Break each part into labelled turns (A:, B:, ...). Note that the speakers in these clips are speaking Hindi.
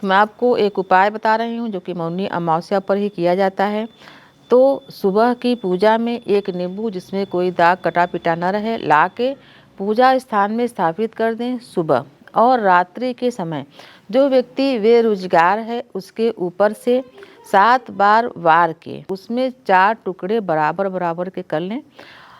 A: मैं आपको एक उपाय बता रही हूँ जो कि मौनी अमावस्या पर ही किया जाता है। तो सुबह की पूजा में एक नींबू जिसमें कोई दाग कटा पिटा न रहे ला के पूजा स्थान में स्थापित कर दें सुबह। और रात्रि के समय जो व्यक्ति बेरोजगार है उसके ऊपर से 7 बार वार के उसमें 4 टुकड़े बराबर बराबर के कर लें।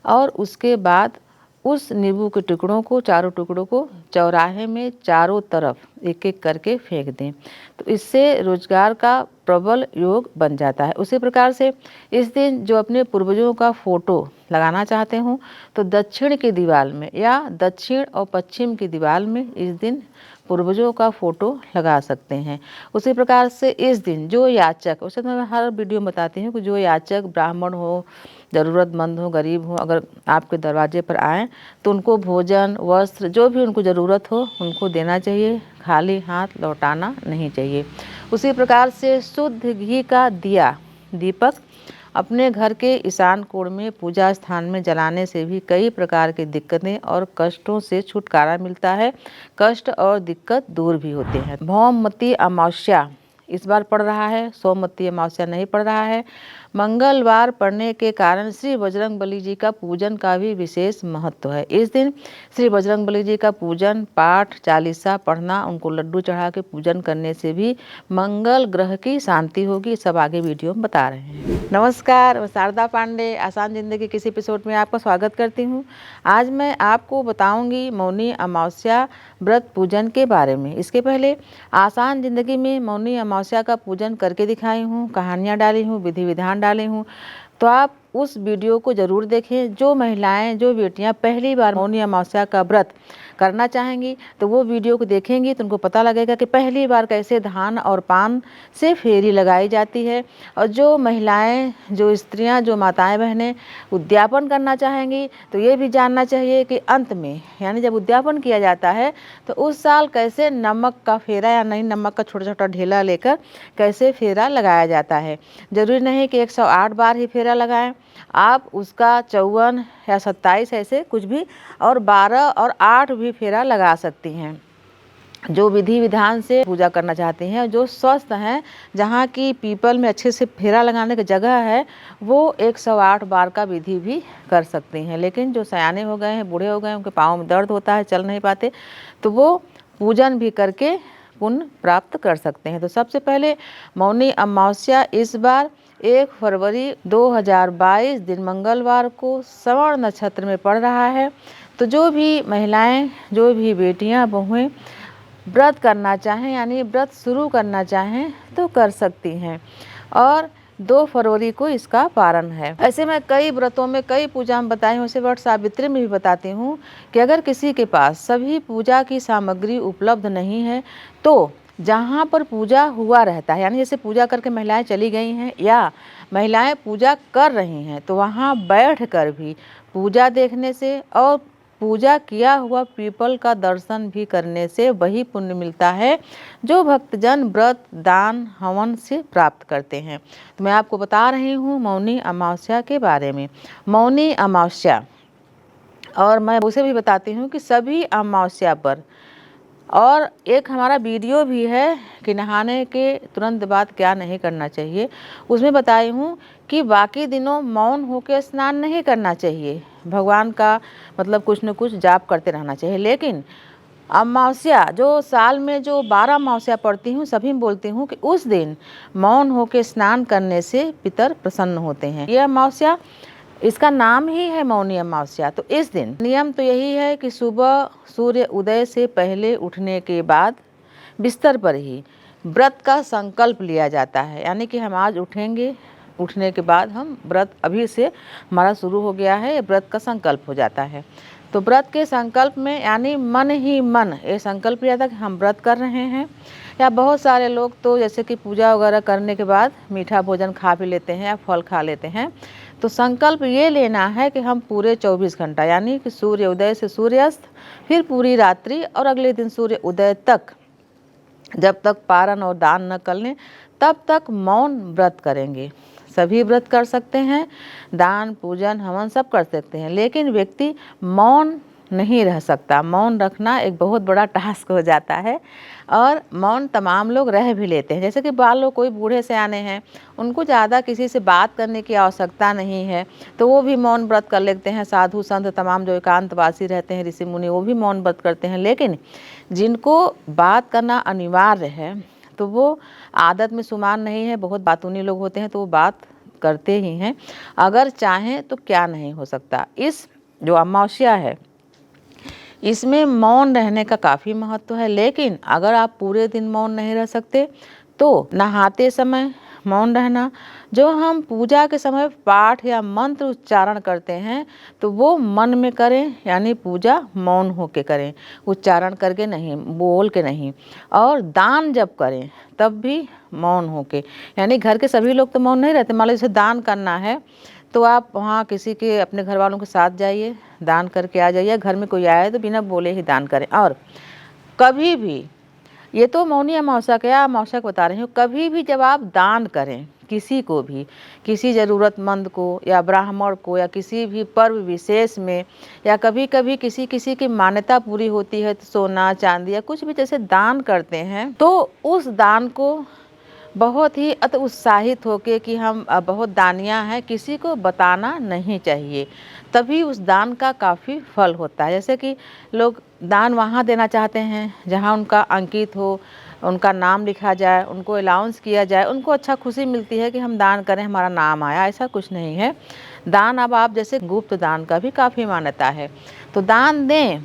A: और उसके बाद उस नींबू के टुकड़ों को, चारों टुकड़ों को चौराहे में चारों तरफ एक एक करके फेंक दें। तो इससे रोजगार का प्रबल योग बन जाता है। उसी प्रकार से इस दिन जो अपने पूर्वजों का फोटो लगाना चाहते हो तो दक्षिण की दीवार में या दक्षिण और पश्चिम की दीवार में इस दिन पूर्वजों का फोटो लगा सकते हैं। उसी प्रकार से इस दिन जो याचक, उसे तो मैं हर वीडियो में बताती हूँ कि जो याचक ब्राह्मण हो, ज़रूरतमंद हो, गरीब हो, अगर आपके दरवाजे पर आएँ तो उनको भोजन, वस्त्र, जो भी उनको ज़रूरत हो उनको देना चाहिए। खाली हाथ लौटाना नहीं चाहिए। उसी प्रकार से शुद्ध घी का दिया, दीपक अपने घर के ईशान कोण में पूजा स्थान में जलाने से भी कई प्रकार की दिक्कतें और कष्टों से छुटकारा मिलता है। कष्ट और दिक्कत दूर भी होते हैं। भौमवती अमावस्या इस बार पड़ रहा है, सोमवती अमावस्या नहीं पड़ रहा है। मंगलवार पड़ने के कारण श्री बजरंगबली जी का पूजन का भी विशेष महत्व है। इस दिन श्री बजरंगबली जी का पूजन, पाठ, चालीसा पढ़ना, उनको लड्डू चढ़ा के पूजन करने से भी मंगल ग्रह की शांति होगी। सब आगे वीडियो में बता रहे हैं। नमस्कार, मैं शारदा पांडे आसान जिंदगी किसी एपिसोड में आपका स्वागत करती हूँ। आज मैं आपको बताऊंगी मौनी अमावस्या व्रत पूजन के बारे में। इसके पहले आसान जिंदगी में मौनी अमावस्या का पूजन करके दिखाई हूँ, कहानियाँ डाली हूँ, विधि विधान डाले हूँ, तो आप उस वीडियो को ज़रूर देखें। जो महिलाएं, जो बेटियां पहली बार मौनी अमावस्या का व्रत करना चाहेंगी तो वो वीडियो को देखेंगी तो उनको पता लगेगा कि पहली बार कैसे धान और पान से फेरी लगाई जाती है। और जो महिलाएं, जो स्त्रियां, जो माताएं बहनें उद्यापन करना चाहेंगी तो ये भी जानना चाहिए कि अंत में, यानी जब उद्यापन किया जाता है तो उस साल कैसे नमक का फेरा या नहीं नमक का छोटा छोटा ढेला लेकर कैसे फेरा लगाया जाता है। ज़रूरी नहीं कि 108 बार ही फेरा लगाएं, आप उसका 54 या 27 ऐसे कुछ भी और 12 और 8 भी फेरा लगा सकती हैं। जो विधि विधान से पूजा करना चाहते हैं, जो स्वस्थ हैं, जहाँ की पीपल में अच्छे से फेरा लगाने की जगह है, वो 108 बार का विधि भी कर सकते हैं। लेकिन जो सयाने हो गए हैं, बूढ़े हो गए हैं, उनके पाँव में दर्द होता है, चल नहीं पाते, तो वो पूजन भी करके पुण्य प्राप्त कर सकते हैं। तो सबसे पहले मौनी अमावस्या इस बार 1 फरवरी 2022 दिन मंगलवार को श्रवण नक्षत्र में पड़ रहा है। तो जो भी महिलाएं, जो भी बेटियां, बहुएं व्रत करना चाहें, यानी व्रत शुरू करना चाहें तो कर सकती हैं। और 2 फरवरी को इसका पारण है। ऐसे मैं कई व्रतों में, कई पूजा में बताई हूँ, उसे वट सावित्री में भी बताती हूँ कि अगर किसी के पास सभी पूजा की सामग्री उपलब्ध नहीं है तो जहाँ पर पूजा हुआ रहता है, यानी जैसे पूजा करके महिलाएं चली गई हैं या महिलाएं पूजा कर रही हैं, तो वहाँ बैठ कर भी पूजा देखने से और पूजा किया हुआ पीपल का दर्शन भी करने से वही पुण्य मिलता है जो भक्तजन व्रत, दान, हवन से प्राप्त करते हैं। तो मैं आपको बता रही हूँ मौनी अमावस्या के बारे में। मौनी अमावस्या, और मैं उसे भी बताती हूँ कि सभी अमावस्या पर, और एक हमारा वीडियो भी है कि नहाने के तुरंत बाद क्या नहीं करना चाहिए, उसमें बताई हूँ कि बाकी दिनों मौन होकर स्नान नहीं करना चाहिए, भगवान का मतलब कुछ न कुछ जाप करते रहना चाहिए। लेकिन अमावस्या जो साल में जो 12 अमावस्या पड़ती हूँ, सभी में बोलती हूँ कि उस दिन मौन होकर स्नान करने से पितर प्रसन्न होते हैं। यह अमावस्या, इसका नाम ही है मौनी अमावस्या। तो इस दिन नियम तो यही है कि सुबह सूर्य उदय से पहले उठने के बाद बिस्तर पर ही व्रत का संकल्प लिया जाता है, यानी कि हम आज उठेंगे, उठने के बाद हम व्रत अभी से हमारा शुरू हो गया है, व्रत का संकल्प हो जाता है। तो व्रत के संकल्प में यानी मन ही मन ये संकल्प लिया था कि हम व्रत कर रहे हैं। या बहुत सारे लोग तो जैसे कि पूजा वगैरह करने के बाद मीठा भोजन खा भी लेते हैं या फल खा लेते हैं। तो संकल्प ये लेना है कि हम पूरे 24 घंटा, यानी कि सूर्य उदय से सूर्यास्त, फिर पूरी रात्रि और अगले दिन सूर्य उदय तक, जब तक पारण और दान न कर लें तब तक मौन व्रत करेंगे। सभी व्रत कर सकते हैं, दान, पूजन, हवन सब कर सकते हैं, लेकिन व्यक्ति मौन नहीं रह सकता। मौन रखना एक बहुत बड़ा टास्क हो जाता है और मौन तमाम लोग रह भी लेते हैं। जैसे कि बाल लोग कोई बूढ़े सयाने हैं, उनको ज़्यादा किसी से बात करने की आवश्यकता नहीं है, तो वो भी मौन व्रत कर लेते हैं। साधु संत तमाम जो एकांतवासी रहते हैं, ऋषि मुनि, वो भी मौन व्रत करते हैं। लेकिन जिनको बात करना अनिवार्य है तो वो आदत में शुमार नहीं है, बहुत बातूनी लोग होते हैं तो वो बात करते ही हैं। अगर चाहें तो क्या नहीं हो सकता। इस जो अमावस्या है इसमें मौन रहने का काफ़ी महत्व है। लेकिन अगर आप पूरे दिन मौन नहीं रह सकते तो नहाते समय मौन रहना, जो हम पूजा के समय पाठ या मंत्र उच्चारण करते हैं तो वो मन में करें, यानी पूजा मौन होके करें, उच्चारण करके नहीं, बोल के नहीं। और दान जब करें तब भी मौन होके, यानी घर के सभी लोग तो मौन नहीं रहते। मान लो जैसे दान करना है तो आप वहाँ किसी के अपने घर वालों के साथ जाइए, दान करके आ जाइए। घर में कोई आए तो बिना बोले ही दान करें। और कभी भी, ये तो मौनी अमावस्या का अमावस्या को बता रही हूँ, कभी भी जब आप दान करें किसी को भी, किसी ज़रूरतमंद को या ब्राह्मण को या किसी भी पर्व विशेष में, या कभी कभी किसी किसी की मान्यता पूरी होती है तो सोना चांदी या कुछ भी जैसे दान करते हैं, तो उस दान को बहुत ही अति उत्साहित होके कि हम बहुत दानियाँ हैं, किसी को बताना नहीं चाहिए। तभी उस दान का काफ़ी फल होता है। जैसे कि लोग दान वहाँ देना चाहते हैं जहाँ उनका अंकित हो, उनका नाम लिखा जाए, उनको अलाउंस किया जाए, उनको अच्छा खुशी मिलती है कि हम दान करें, हमारा नाम आया। ऐसा कुछ नहीं है। दान अब आप जैसे गुप्त दान का भी काफ़ी मान्यता है, तो दान दें।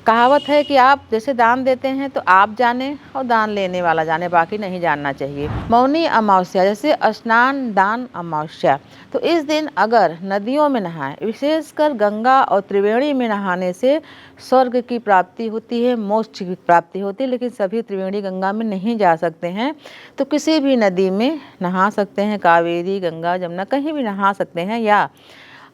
A: कहावत है कि आप जैसे दान देते हैं तो आप जाने और दान लेने वाला जाने, बाकी नहीं जानना चाहिए। मौनी अमावस्या जैसे स्नान दान अमावस्या, तो इस दिन अगर नदियों में नहाएं, विशेषकर गंगा और त्रिवेणी में नहाने से स्वर्ग की प्राप्ति होती है, मोक्ष की प्राप्ति होती है। लेकिन सभी त्रिवेणी गंगा में नहीं जा सकते हैं तो किसी भी नदी में नहा सकते हैं, कावेरी गंगा जमुना कहीं भी नहा सकते हैं। या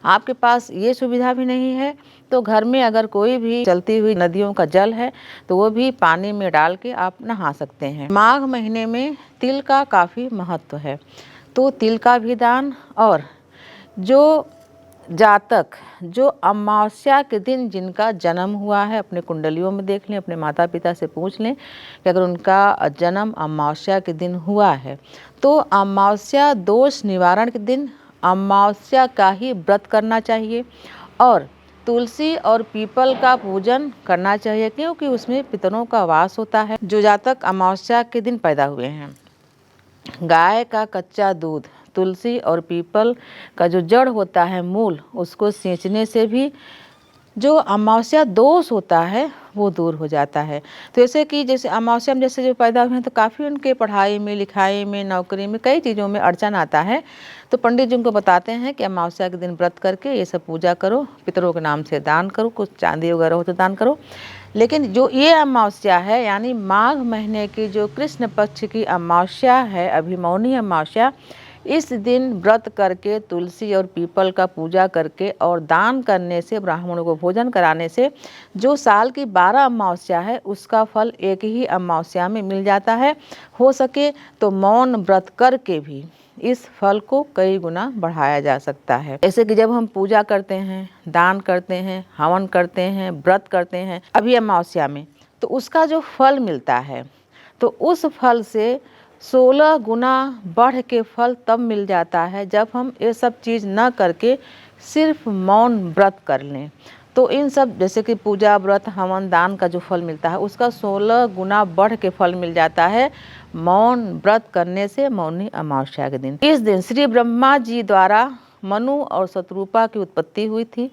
A: आपके पास ये सुविधा भी नहीं है तो घर में अगर कोई भी चलती हुई नदियों का जल है तो वो भी पानी में डाल के आप नहा सकते हैं। माघ महीने में तिल का काफ़ी महत्व है, तो तिल का भी दान। और जो जातक जो अमावस्या के दिन जिनका जन्म हुआ है, अपने कुंडलियों में देख लें, अपने माता पिता से पूछ लें कि अगर उनका जन्म अमावस्या के दिन हुआ है तो अमावस्या दोष निवारण के दिन अमावस्या का ही व्रत करना चाहिए और तुलसी और पीपल का पूजन करना चाहिए, क्योंकि उसमें पितरों का वास होता है। जो जातक अमावस्या के दिन पैदा हुए हैं, गाय का कच्चा दूध, तुलसी और पीपल का जो जड़ होता है मूल, उसको सींचने से भी जो अमावस्या दोष होता है वो दूर हो जाता है। तो जैसे कि जैसे अमावस्या में जैसे जो पैदा हुए हैं तो काफ़ी उनके पढ़ाई में, लिखाई में, नौकरी में, कई चीज़ों में अड़चन आता है। तो पंडित जी उनको बताते हैं कि अमावस्या के दिन व्रत करके ये सब पूजा करो, पितरों के नाम से दान करो, कुछ चांदी वगैरह हो तो दान करो। लेकिन जो ये अमावस्या है, यानी माघ महीने की जो कृष्ण पक्ष की अमावस्या है, अभिमौनी अमावस्या, इस दिन व्रत करके तुलसी और पीपल का पूजा करके और दान करने से, ब्राह्मणों को भोजन कराने से जो साल की 12 अमावस्या है उसका फल एक ही अमावस्या में मिल जाता है। हो सके तो मौन व्रत करके भी इस फल को कई गुना बढ़ाया जा सकता है। ऐसे कि जब हम पूजा करते हैं, दान करते हैं, हवन करते हैं, व्रत करते हैं अभी अमावस्या में, तो उसका जो फल मिलता है तो उस फल से 16 गुना बढ़ के फल तब मिल जाता है जब हम ये सब चीज़ न करके सिर्फ मौन व्रत कर लें। तो इन सब जैसे कि पूजा, व्रत, हवन, दान का जो फल मिलता है उसका 16 गुना बढ़ के फल मिल जाता है मौन व्रत करने से, मौनी अमावस्या के दिन। इस दिन श्री ब्रह्मा जी द्वारा मनु और शतरूपा की उत्पत्ति हुई थी।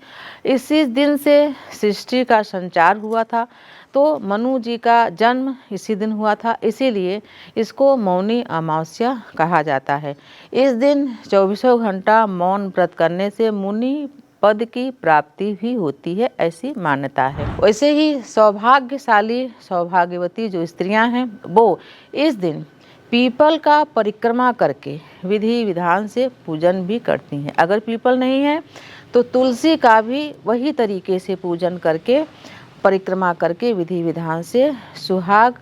A: इसी दिन से सृष्टि का संचार हुआ था। तो मनु जी का जन्म इसी दिन हुआ था, इसीलिए इसको मौनी अमावस्या कहा जाता है। इस दिन 24 घंटा मौन व्रत करने से मुनि पद की प्राप्ति भी होती है, ऐसी मान्यता है। वैसे ही सौभाग्यशाली, सौभाग्यवती जो स्त्रियां हैं वो इस दिन पीपल का परिक्रमा करके विधि विधान से पूजन भी करती हैं। अगर पीपल नहीं है तो तुलसी का भी वही तरीके से पूजन करके, परिक्रमा करके, विधि विधान से सुहाग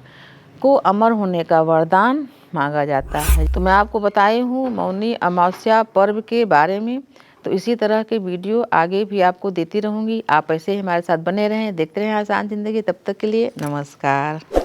A: को अमर होने का वरदान मांगा जाता है। तो मैं आपको बताई हूँ मौनी अमावस्या पर्व के बारे में। तो इसी तरह के वीडियो आगे भी आपको देती रहूँगी। आप ऐसे ही हमारे साथ बने रहें, देखते रहें आसान ज़िंदगी। तब तक के लिए नमस्कार।